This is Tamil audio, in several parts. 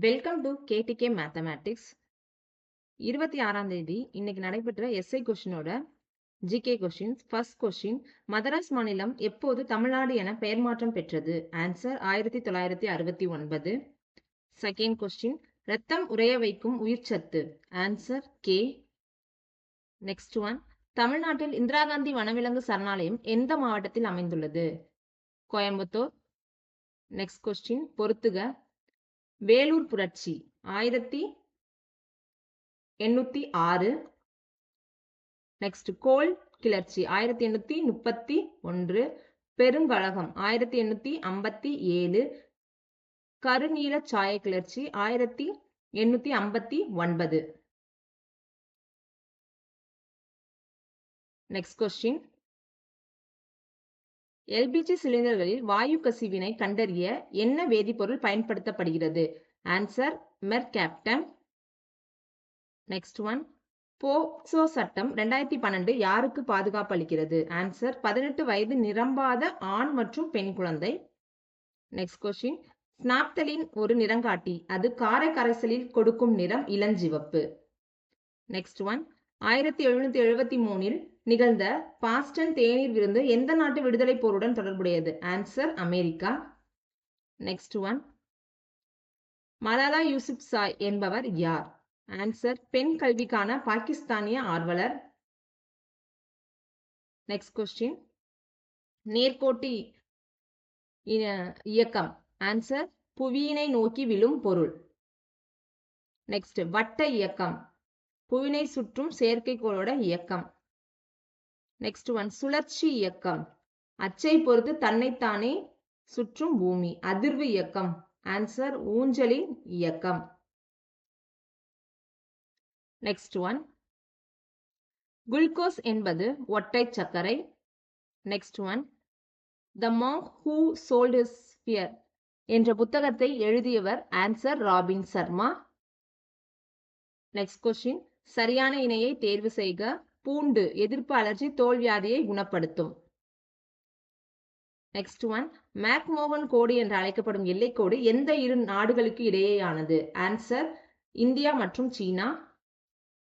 Welcome to KDK mathematics. 26ஆம் தேதி இன்னைக்கு நடைபெற்ற எஸ்ஐ கொஸ்டினோட GK questions. First question, Madras மாநிலம் எப்போது தமிழ்நாடு என பெயர் மாற்றம் பெற்றது? ஆன்சர் 1969. செகண்ட் கொஸ்டின், ரத்தம் உறைய வைக்கும் உயிர்ச்சத்து? Answer K. நெக்ஸ்ட் ஒன், தமிழ்நாட்டில் இந்திரா காந்தி வனவிலங்கு சரணாலயம் எந்த மாவட்டத்தில் அமைந்துள்ளது? கோயம்புத்தூர். நெக்ஸ்ட் கொஸ்டின், பொறுத்துக. வேலூர் புரட்சி 1806. நெக்ஸ்ட், கோல் கிளர்ச்சி 1831. பெருங்கழகம் 1857. கருநீல சாய கிளர்ச்சி 1859. நெக்ஸ்ட் கொஸ்டின், எல்பிஜி சிலிண்டர்களில் வாயு கசிவினை கண்டறிய என்ன வேதிப்பொருள் பயன்படுத்தப்படுகிறது? Answer mercaptan. Next one, POCSO சட்டம் 2012 யாருக்கு பாதுகாப்பு அளிக்கிறது? ஆன்சர் 18 வயது நிரம்பாத ஆண் மற்றும் பெண் குழந்தை. நெக்ஸ்ட் கொஸ்டின், ஸ்னாப்தலின் ஒரு நிறங்காட்டி, அது காரை கரைசலில் கொடுக்கும் நிறம் இளஞ்சிவப்பு. நெக்ஸ்ட் ஒன், 1773 நிகழ்ந்த பாஸ்டன் தேநீர் விருந்து எந்த நாட்டு விடுதலை போருடன் தொடர்புடையது? Answer America. Next one, Malala Yousafzai என்பவர் யார்? ஆன்சர் பெண் கல்விக்கான பாகிஸ்தானிய ஆர்வலர். நெக்ஸ்ட் கொஸ்டின், நேர்கோட்டு இயக்கம்? ஆன்சர் புவியினை நோக்கி விழும் பொருள். நெக்ஸ்ட், வட்ட இயக்கம்? புவியினை சுற்றும் செயற்கைக்கோளோட இயக்கம். நெக்ஸ்ட் ஒன், சுழற்சி இயக்கம்? அச்சை பொறுத்து தன்னைத்தானே சுற்றும் பூமி. அதிர்வு இயக்கம்? ஆன்சர் ஊஞ்சலின் இயக்கம். நெக்ஸ்ட் ஒன், குளுக்கோஸ் என்பது ஒற்றை சர்க்கரை. Next one, the monk who sold his spear என்ற புத்தகத்தை எழுதியவர்? Answer Robin Sharma. Next question, சரியான இணையை தேர்வு செய்க. பூண்டு எதிர்ப்பு அலர்ஜி தோல்வியாதியை குணப்படுத்தும். நெக்ஸ்ட் ஒன், மேக்மோகன் கோடு என்று அழைக்கப்படும் எல்லைக்கோடு எந்த இரு நாடுகளுக்கு இடையேயானது? ஆன்சர் இந்தியா மற்றும் சீனா.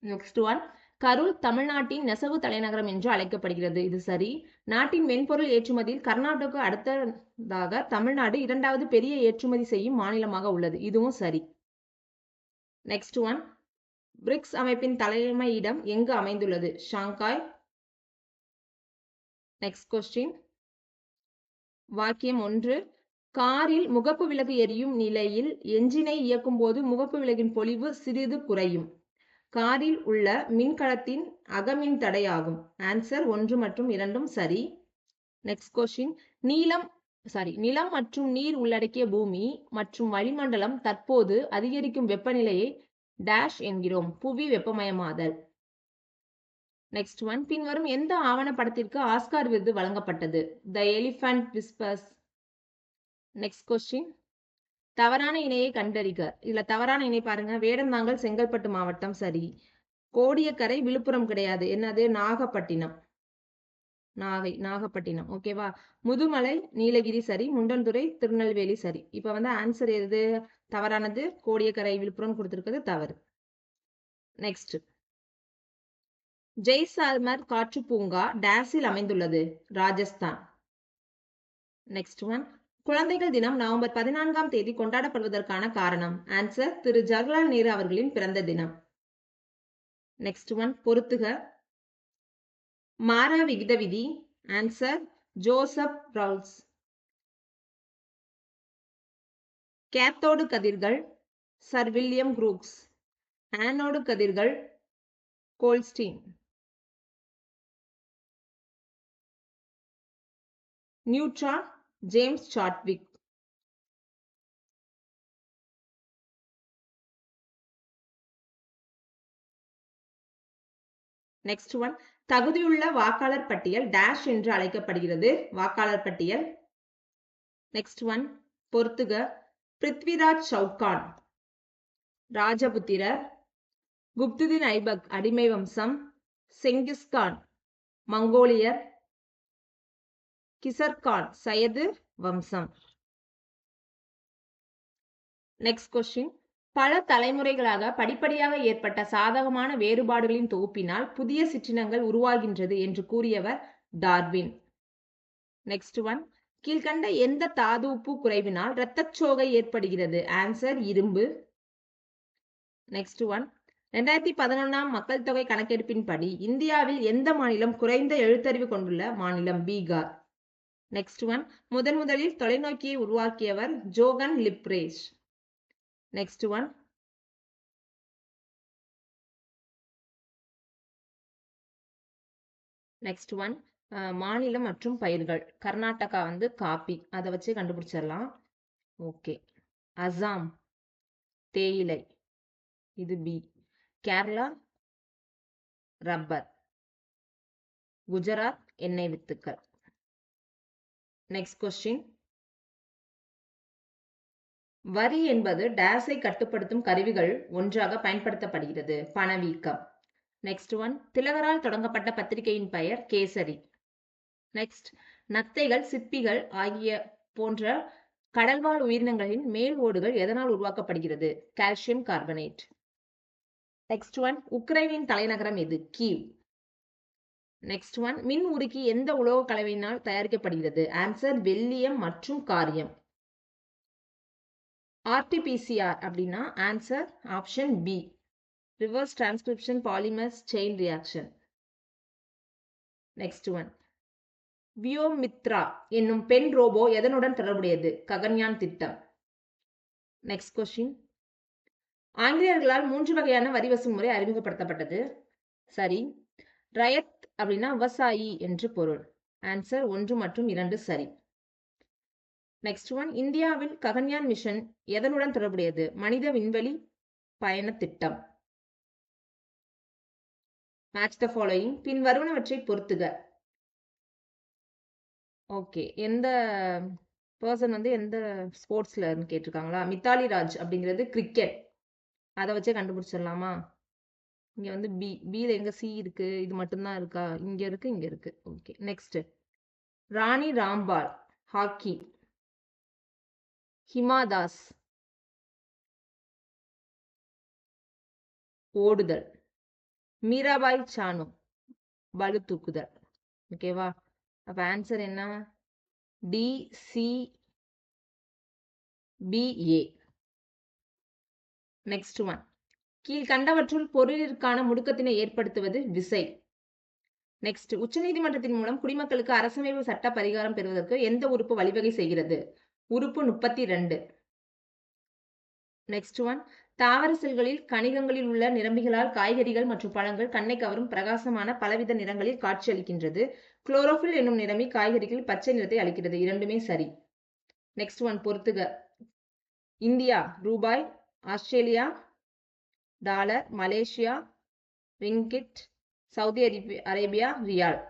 நெக்ஸ்ட் ஒன், கரூர் தமிழ்நாட்டின் நெசவு தலைநகரம் என்று அழைக்கப்படுகிறது. இது சரி. நாட்டின் மென்பொருள் ஏற்றுமதியில் கர்நாடகா அடுத்ததாக தமிழ்நாடு 2வது பெரிய ஏற்றுமதி செய்யும் மாநிலமாக உள்ளது. இதுவும் சரி. நெக்ஸ்ட் ஒன், பிரிக்ஸ் அமைப்பின் தலைமையிடம் எங்கு அமைந்துள்ளது? ஷாங்காய். நெக்ஸ்ட் கொஸ்டின், வாக்கியம் 1, காரில் முகப்பு விளக்கு எரியும் நிலையில் என்ஜினை இயக்கும் போது முகப்பு விளக்கின் பொலிவு சிறிது குறையும். காரில் உள்ள மின்கலத்தின் அகமின் தடை ஆகும். ஆன்சர் 1 மற்றும் 2 சரி. நெக்ஸ்ட் கொஸ்டின், நிலம் மற்றும் நீர் உள்ளடக்கிய பூமி மற்றும் வளிமண்டலம் தற்போது அதிகரிக்கும் வெப்பநிலையை டேஷ் என்கிறோம். புவி வெப்பமயமாதல். நெக்ஸ்ட் ஒன், பின்வரும் எந்த ஆவணப்படத்திற்கு ஆஸ்கார் விருது வழங்கப்பட்டது? த எலிஃபண்ட் விஸ்பர்ஸ். நெக்ஸ்ட் கொஸ்டின், தவறான இணையை கண்டறிக. இதுல தவறான இணை பாருங்க. வேடந்தாங்கல் செங்கல்பட்டு மாவட்டம் சரி. கோடியக்கரை விழுப்புரம் கிடையாது. என்னது? நாகப்பட்டினம். நாகப்பட்டினம். ஓகேவா. முதுமலை நீலகிரி சரி. முண்டன்துறை திருநெல்வேலி சரி. இப்ப ஆன்சர் எது தவறானது? கோடியக்கரை விழுப்புரம் கொடுத்திருக்கிறது தவறு. நெக்ஸ்ட், ஜெய்சால்மர் காற்று பூங்கா டேஸில் அமைந்துள்ளது? ராஜஸ்தான். நெக்ஸ்ட் ஒன், குழந்தைகள் தினம் நவம்பர் 14ஆம் தேதி கொண்டாடப்படுவதற்கான காரணம்? ஆன்சர் திரு ஜவஹர்லால் நேரு அவர்களின் பிறந்த தினம். நெக்ஸ்ட் ஒன், பொறுத்துக. மாறா விகித விதி? Answer Joseph Rawls. கேத்தோடு கதிர்கள்? Sir William Crookes. ஆனோடு கதிர்கள்? Goldstein. Neutron? James Chadwick. Next one, தகுதியுள்ள வாக்காளர் பட்டியல் டேஷ் என்று அழைக்கப்படுகிறது? வாக்காளர் பட்டியல். நெக்ஸ்ட் ஒன், பொறுத்துக. பிருத்விராஜ் சவுகான் ராஜபுத்திரர். குப்துதீன் ஐபக் அடிமை வம்சம். செங்கிஸ்கான் மங்கோலியர். கிசர்கான் சயது வம்சம். நெக்ஸ்ட் கொஸ்டின், பல தலைமுறைகளாக படிப்படியாக ஏற்பட்ட சாதகமான வேறுபாடுகளின் தொகுப்பினால் புதிய சிற்றினங்கள் உருவாகின்றது என்று கூறியவர் டார்வின். நெக்ஸ்ட் ஒன், கீழ்கண்ட எந்த தாது உப்பு குறைவினால் இரத்தச்சோகை ஏற்படுகிறது? ஆன்சர் இரும்பு. நெக்ஸ்ட் ஒன், 2011 மக்கள் தொகை கணக்கெடுப்பின்படி இந்தியாவில் எந்த மாநிலம் குறைந்த எழுத்தறிவு கொண்டுள்ள மாநிலம்? பீகார். நெக்ஸ்ட் ஒன், முதலில் தொலைநோக்கியை உருவாக்கியவர் ஜோகன் லிப்ரேஜ். நெக்ஸ்ட் ஒன், மாநிலம் மற்றும் பயிர்கள். கர்நாடகா வந்து காபி, அதை வச்சு கண்டுபிடிச்சிடலாம். ஓகே. அசாம் தேயிலை, இது பி. கேரளா ரப்பர். குஜராத் எண்ணெய் வித்துக்கள். நெக்ஸ்ட் கொஸ்டின், வரி என்பது டேஸை கட்டுப்படுத்தும் கருவிகள் ஒன்றாக பயன்படுத்தப்படுகிறது. பணவீக்கம். நெக்ஸ்ட் ஒன், திலகரால் தொடங்கப்பட்ட பத்திரிகையின் பெயர் கேசரி. நெக்ஸ்ட், நத்தைகள் சிப்பிகள் ஆகிய போன்ற கடல்வாழ் உயிரினங்களின் மேல் ஓடுகள் எதனால் உருவாக்கப்படுகிறது? Calcium carbonate. நெக்ஸ்ட் ஒன், உக்ரைனின் தலைநகரம் எது? கீவ். நெக்ஸ்ட் ஒன், மின் உருக்கி எந்த உலோக கலவையினால் தயாரிக்கப்படுகிறது? ஆன்சர் வெள்ளியம் மற்றும் காரியம். RT-PCR அப்படின்னா answer option B, reverse transcription polymers chain reaction. Next one, Vyommitra என்னும் பெண் ரோபோ எதனுடன் தொடர்புடையது? ககன்யான் திட்டம். நெக்ஸ்ட் கொஸ்டின், ஆங்கிலேயர்களால் 3 வகையான வரி வசூல் முறை அறிமுகப்படுத்தப்பட்டது. சரி. ரயத் அப்படின்னா விவசாயி என்று பொருள். ஆன்சர் 1 மற்றும் 2 சரி. நெக்ஸ்ட் ஒன், இந்தியாவில் ககன்யான் மிஷன் எதனுடன் தொடர்புடையது? மனித விண்வெளி பயண திட்டம். Match the following. பின் வருவனவற்றை பொறுத்துக. ஓகே, எந்த பர்சன் வந்து எந்த ஸ்போர்ட்ஸ்ல கேட்டிருக்காங்களா? மித்தாலி ராஜ் அப்படிங்கிறது கிரிக்கெட். அதை வச்சே கண்டுபிடிச்சிடலாமா? இங்க வந்து பில எங்க சி இருக்கு? இது மட்டும்தான் இருக்கா? இங்க இருக்கு, இங்க இருக்கு. Okay. Next, Rani Rampal hockey. Hima Das ஓடுதல். மீராபாய் சானு பளு தூக்குதல். ஓகேவா? அப்ப ஆன்சர் என்ன? D C B A. Next one, கீழ்கண்டவற்றுள் பொருளிற்கான முடுக்கத்தினை ஏற்படுத்துவது விசை. நெக்ஸ்ட், உச்சநீதிமன்றத்தின் மூலம் குடிமக்களுக்கு அரசமைப்பு சட்ட பரிகாரம் பெறுவதற்கு எந்த உறுப்பு வழிவகை செய்கிறது? உறுப்பு 32. நெக்ஸ்ட் ஒன், தாவர செல்களில் கணிகங்களில் உள்ள நிரம்பிகளால் காய்கறிகள் மற்றும் பழங்கள் கண்ணை கவரும் பிரகாசமான பலவித நிறங்களில் காட்சியளிக்கின்றது. குளோரோபில் என்னும் நிறமி காய்கறிகள் பச்சை நிறத்தை அளிக்கிறது. இரண்டுமே சரி. நெக்ஸ்ட் ஒன் பொறுத்துக. இந்தியா ரூபாய், Australia dollar, Malaysia ringgit, Saudi Arabia riyal.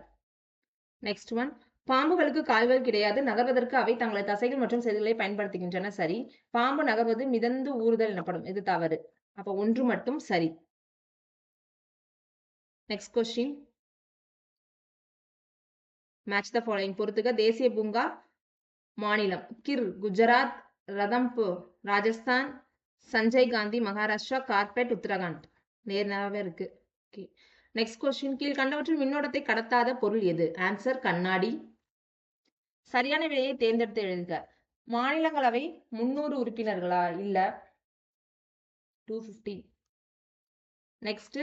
Next one, பாம்புகளுக்கு கால்கள் கிடையாது, நகர்வதற்கு அவை தங்களது தசைகள் மற்றும் செல்களை பயன்படுத்துகின்றன. சரி. பாம்பு நகர்வது மிதந்து ஊறுதல் எனப்படும். இது தவறு. அப்ப 1 மட்டும் சரி. Next question, match the following பொறுத்துக. தேசிய பூங்கா மாநிலம் கிர் குஜராத், ரதம்பூர் ராஜஸ்தான், சஞ்சய் காந்தி மகாராஷ்டிரா, கார்பெட் உத்தரகாண்ட். நேர்னாவே இருக்கு. ஓகே. நெக்ஸ்ட் கொஸ்டின், கீழ்கண்டவற்றில் மின்னோட்டத்தை கடத்தாத பொருள் எது? ஆன்சர் கண்ணாடி. சரியான விடையை தேர்ந்தெடுத்து எழுதுக. மாநிலங்களவை 300 உறுப்பினர்களா? இல்ல, 250. நெக்ஸ்ட்,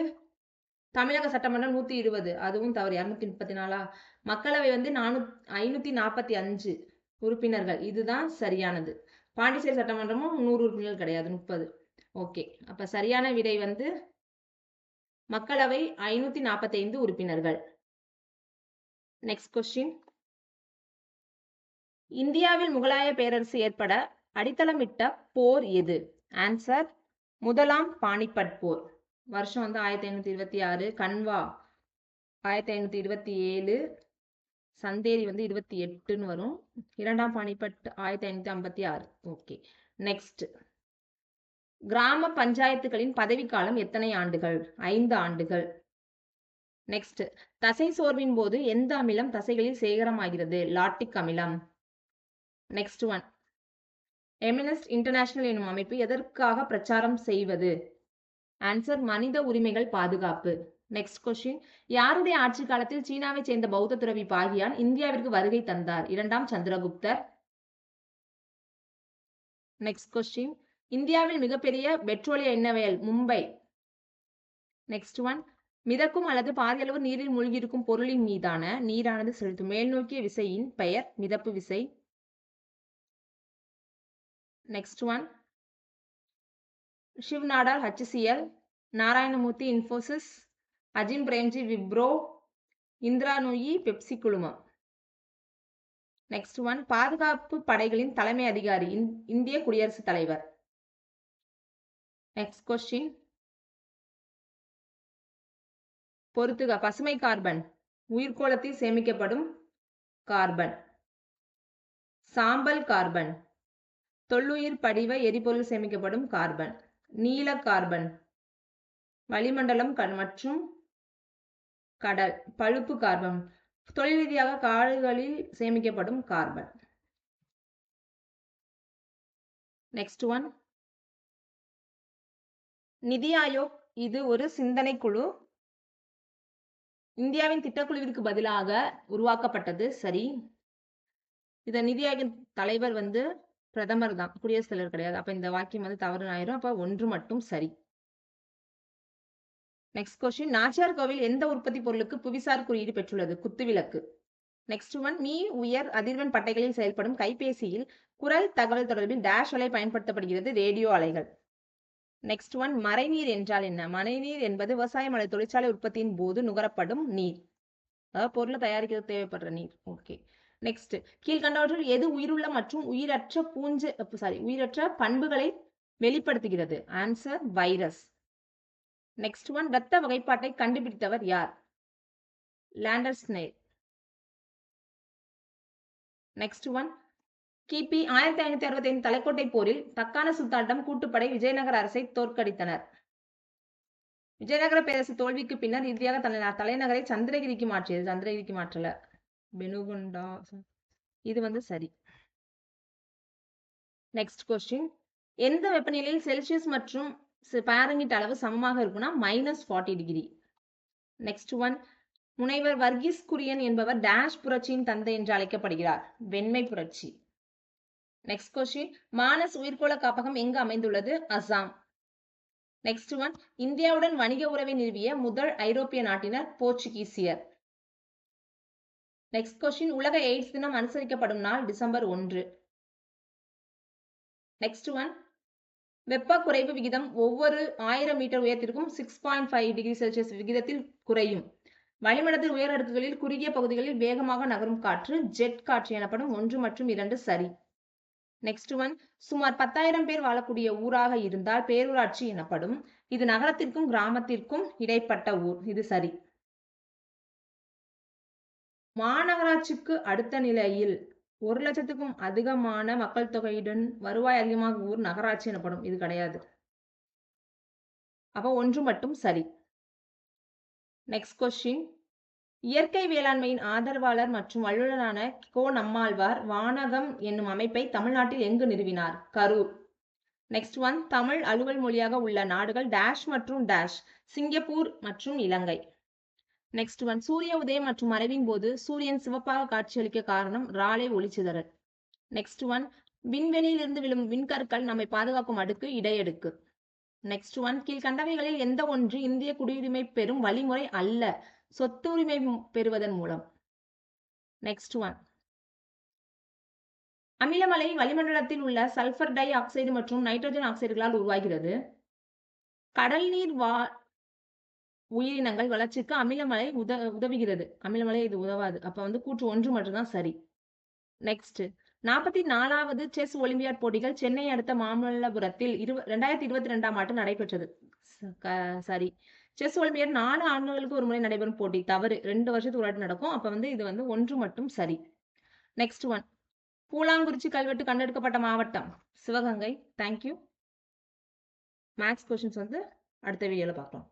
தமிழக சட்டமன்றம் 120, அதுவும் தவறு. 234. மக்களவை வந்து 545 உறுப்பினர்கள், இதுதான் சரியானது. பாண்டிச்சேரி சட்டமன்றமும் 100 உறுப்பினர்கள் கிடையாது, 30. ஓகே. அப்ப சரியான விடை வந்து மக்களவை 545 உறுப்பினர்கள். நெக்ஸ்ட் கொஸ்டின், இந்தியாவில் முகலாய பேரரசு ஏற்பட அடித்தளமிட்ட போர் எது? ஆன்சர் முதலாம் பானிபட் போர். வருஷம் வந்து 1526, கன்வா 1527, சந்தேரி வந்து 28ன்னு வரும். இரண்டாம் பானிபட் 1556. ஓகே. நெக்ஸ்ட், கிராம பஞ்சாயத்துகளின் பதவிக்காலம் எத்தனை ஆண்டுகள்? 5 ஆண்டுகள். நெக்ஸ்ட், தசை சோர்வின் போது எந்த அமிலம் தசைகளில் சேகரமாகிறது? லாக்டிக் அமிலம். நெக்ஸ்ட் ஒன், எமினஸ்ட் இன்டர்நேஷனல் எனும் அமைப்பு எதற்காக பிரச்சாரம் செய்வது? ஆன்சர் மனித உரிமைகள் பாதுகாப்பு. Next question. யாருடைய ஆட்சி காலத்தில் சீனாவைச் சேர்ந்த பௌத்த துறவி பாகியான் இந்தியாவிற்கு வருகை தந்தார்? 2ஆம் சந்திரகுப்தர். Next question. இந்தியாவில் மிகப்பெரிய பெட்ரோலிய எண்ணெய் வயல் மும்பை. Next one. மிதக்கும் அல்லது பாதியளவு நீரில் மூழ்கியிருக்கும் பொருளின் மீதான நீரானது செலுத்தும் மேல்நோக்கிய விசையின் பெயர் மிதப்பு விசை. Next one. Shiv Nadar HCL, Narayana Murthy Infosys, Azim Premji Wipro, Indira Nooyi Pepsi குழுமம். Next one. பாதுகாப்பு படைகளின் தலைமை அதிகாரி இந்திய குடியரசுத் தலைவர். Next question. பொறுத்துக. பசுமை கார்பன் உயிர்கோளத்தில் சேமிக்கப்படும் கார்பன். சாம்பல் கார்பன் தொல்லுயிர் படிவ எரிபொருள் சேமிக்கப்படும் கார்பன். நீல கார்பன் வளிமண்டலம் மற்றும் கடல். பழுப்பு கார்பன் தொழில் ரீதியாக காடுகளில் சேமிக்கப்படும் கார்பன். Next one. நிதி ஆயோக் இது ஒரு சிந்தனை குழு. இந்தியாவின் திட்டக்குழுவிற்கு பதிலாக உருவாக்கப்பட்டது. சரி. இத நிதி ஆயோக்கின் தலைவர் பிரதமர் தான், குடியரசுத் தலைவர் கிடையாது. அப்ப இந்த வாக்கியம் தவறு ஆயிரும். அப்ப 1 மட்டும் சரி. Next question. நாச்சியார் கோவில் எந்த உற்பத்தி பொருளுக்கு புவிசார் குறியீடு பெற்றுள்ளது? குத்துவிளக்கு. Next one. மீ உயர் அதிர்வெண் பட்டைகளில் செயல்படும் கைபேசியில் குரல் தகவல் தொடர்பில் டேஷ் அலை பயன்படுத்தப்படுகிறது? ரேடியோ அலைகள். Next one. மறைநீர் என்றால் என்ன? மறைநீர் என்பது விவசாயம் அல்லது தொழிற்சாலை உற்பத்தியின் போது நுகரப்படும் நீர், அதாவது பொருளை தயாரிக்க தேவைப்படுற நீர். ஓகே. நெக்ஸ்ட். கீழ்கண்டவற்றில் எது உயிருள்ள மற்றும் உயிரற்ற பண்புகளை வெளிப்படுத்துகிறது? Answer virus. Next one. இரத்த வகைப்பாட்டை கண்டுபிடித்தவர் யார்? லாண்டர்ஸ்னேர். Next one. கிபி 1565 தலைக்கோட்டை போரில் தக்கான சுல்தானிடம் கூட்டுப்படை விஜயநகர அரசை தோற்கடித்தனர். விஜயநகர பேரரசு தோல்விக்கு பின்னர் இறுதியாக தலைநகரை சந்திரகிரிக்கு மாற்றியது. சந்திரகிரிக்கு மாற்றல, பெனுகொண்டா. இது சரி. Next question. எந்த வெப்பநிலையில் செல்சியஸ் மற்றும் பாரன்ஹீட் அளவு சமமாக இருக்கும்னா -40 டிகிரி. Next one. முனைவர் வர்கீஸ் குரியன் என்பவர் டேஷ் புரட்சியின் தந்தை என்று அழைக்கப்படுகிறார்? வெண்மை புரட்சி. Next question. மானஸ் உயிர்கோள காப்பகம் எங்கு அமைந்துள்ளது? அசாம். Next one. இந்தியாவுடன் வணிக உறவை நிறுவிய முதல் ஐரோப்பிய நாட்டினர்? போர்ச்சுகீசியர். Next question. உலக எய்ட்ஸ் தினம் அனுசரிக்கப்படும் நாள்? டிசம்பர் 1. Next one. வெப்ப குறைவு விகிதம் ஒவ்வொரு 1000 மீட்டர் உயரத்திற்கும் 6.5 டிகிரி செல்சியஸ் விகிதத்தில் குறையும். வளிமண்டலத்தில் உயர் அடுக்குகளில் குறுகிய பகுதிகளில் வேகமாக நகரும் காற்று ஜெட் காற்று எனப்படும். 1 மற்றும் 2 சரி. Next one. சுமார் 10,000 பேர் வாழக்கூடிய ஊராக இருந்தால் பேரூராட்சி எனப்படும். இது நகரத்திற்கும் கிராமத்திற்கும் இடைப்பட்ட ஊர். இது சரி. மாநகராட்சிக்கு அடுத்த நிலையில் 1,00,000க்கும் அதிகமான மக்கள் தொகையுடன் வருவாய் அதிகமாக ஊர் நகராட்சி எனப்படும். இது கிடையாது. அப்ப 1 மட்டும் சரி. Next question. இயற்கை வேளாண்மையின் ஆதரவாளர் மற்றும் வல்லுநரான கோ. நம்மாழ்வார் வானகம் என்னும் அமைப்பை தமிழ்நாட்டில் எங்கு நிறுவினார்? கரூர். Next one. தமிழ் அலுவல் மொழியாக உள்ள நாடுகள் டேஷ் மற்றும் டேஷ். சிங்கப்பூர் மற்றும் இலங்கை. Next one. சூரிய உதயம் மற்றும் மறைவின் போது சூரியன் சிவப்பாக காட்சியளிக்க காரணம் ராலே ஒளிச்சிதறல். Next one. விண்வெளியிலிருந்து விழும் விண்கற்கள் நம்மை பாதுகாக்கும் அடுக்கு இடையடுக்கு. Next one. கீழ்கண்டவைகளில் எந்த ஒன்று இந்திய குடியுரிமை பெறும் வழிமுறை அல்ல? சொத்து உரிமை பெறுவதன் மூலம். Next one. அமிலமலை வளிமண்டலத்தில் உள்ள சல்பர் டை ஆக்சைடு மற்றும் நைட்ரஜன் ஆக்சைடுகளால் உருவாகிறது. கடல் நீர் உயிரினங்கள் வளர்ச்சிக்கு அமிலமலை உதவுகிறது. அமிலமலை இது உதவாது. அப்ப கூற்று 1 மட்டும்தான் சரி. நெக்ஸ்ட். 44வது செஸ் ஒலிம்பியாட் போட்டிகள் சென்னை அடுத்த மாமல்லபுரத்தில் 2022ஆம் ஆண்டு நடைபெற்றது. சரி. செஸ் ஒலிம்பியாட் 4 ஆண்டுகளுக்கு ஒரு முறை நடைபெறும் போட்டி. தவறு. 2 வருஷத்துக்கு ஒரு வாட்டி நடக்கும். அப்ப இது 1 மட்டும் சரி. Next one. பூலாங்குறிச்சி கல்வெட்டு கண்டெடுக்கப்பட்ட மாவட்டம்? சிவகங்கை. தேங்க்யூ. மேக்ஸ் கொஸ்டின்ஸ் அடுத்த வீடியோல பார்க்கலாம்.